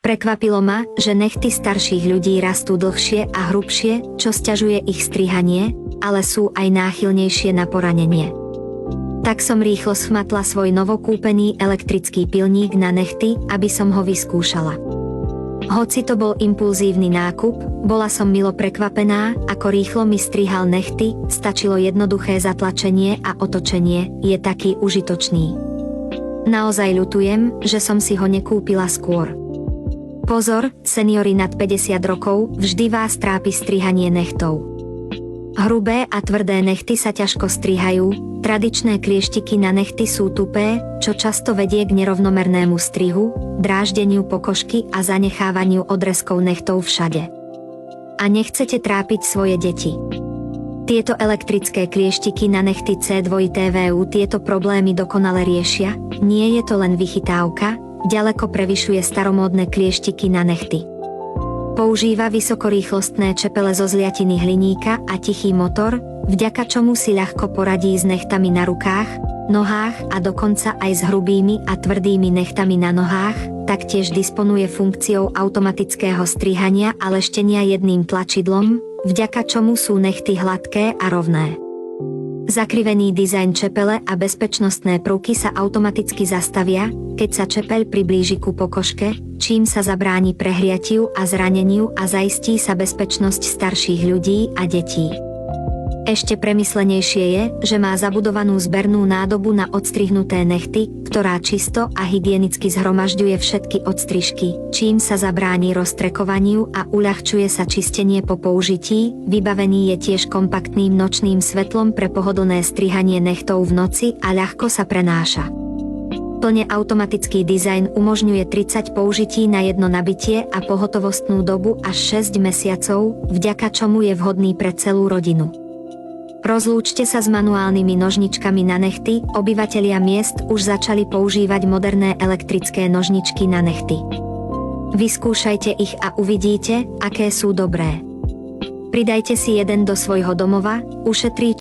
Prekvapilo ma, že nechty starších ľudí rastú dlhšie a hrubšie, čo sťažuje ich strihanie, ale sú aj náchylnejšie na poranenie. Tak som rýchlo schmatla svoj novokúpený elektrický pilník na nechty, aby som ho vyskúšala. Hoci to bol impulzívny nákup, bola som milo prekvapená, ako rýchlo mi strihal nechty, stačilo jednoduché zatlačenie a otočenie, je taký užitočný. Naozaj ľutujem, že som si ho nekúpila skôr. Pozor, seniori nad 50 rokov, vždy vás trápi strihanie nechtov. Hrubé a tvrdé nechty sa ťažko strihajú, tradičné klieštiky na nechty sú tupé, čo často vedie k nerovnomernému strihu, dráždeniu pokožky a zanechávaniu odrezkov nechtov všade. A nechcete trápiť svoje deti. Tieto elektrické klieštiky na nechty C2TVU tieto problémy dokonale riešia, nie je to len vychytávka, ďaleko prevyšuje staromódne klieštiky na nechty. Používa vysokorýchlostné čepele zo zliatiny hliníka a tichý motor, vďaka čomu si ľahko poradí s nechtami na rukách, nohách a dokonca aj s hrubými a tvrdými nechtami na nohách, taktiež disponuje funkciou automatického strihania a leštenia jedným tlačidlom, vďaka čomu sú nechty hladké a rovné. Zakrivený dizajn čepele a bezpečnostné prvky sa automaticky zastavia, keď sa čepeľ priblíži ku pokožke, čím sa zabráni prehriatiu a zraneniu a zaistí sa bezpečnosť starších ľudí a detí. Ešte premyslenejšie je, že má zabudovanú zbernú nádobu na odstrihnuté nechty, ktorá čisto a hygienicky zhromažďuje všetky odstrižky, čím sa zabráni roztrekovaniu a uľahčuje sa čistenie po použití. Vybavený je tiež kompaktným nočným svetlom pre pohodlné strihanie nechtov v noci a ľahko sa prenáša. Plne automatický dizajn umožňuje 30 použití na jedno nabitie a pohotovostnú dobu až 6 mesiacov, vďaka čomu je vhodný pre celú rodinu. Rozlúčte sa s manuálnymi nožničkami na nechty, obyvatelia miest už začali používať moderné elektrické nožničky na nechty. Vyskúšajte ich a uvidíte, aké sú dobré. Pridajte si jeden do svojho domova, ušetrí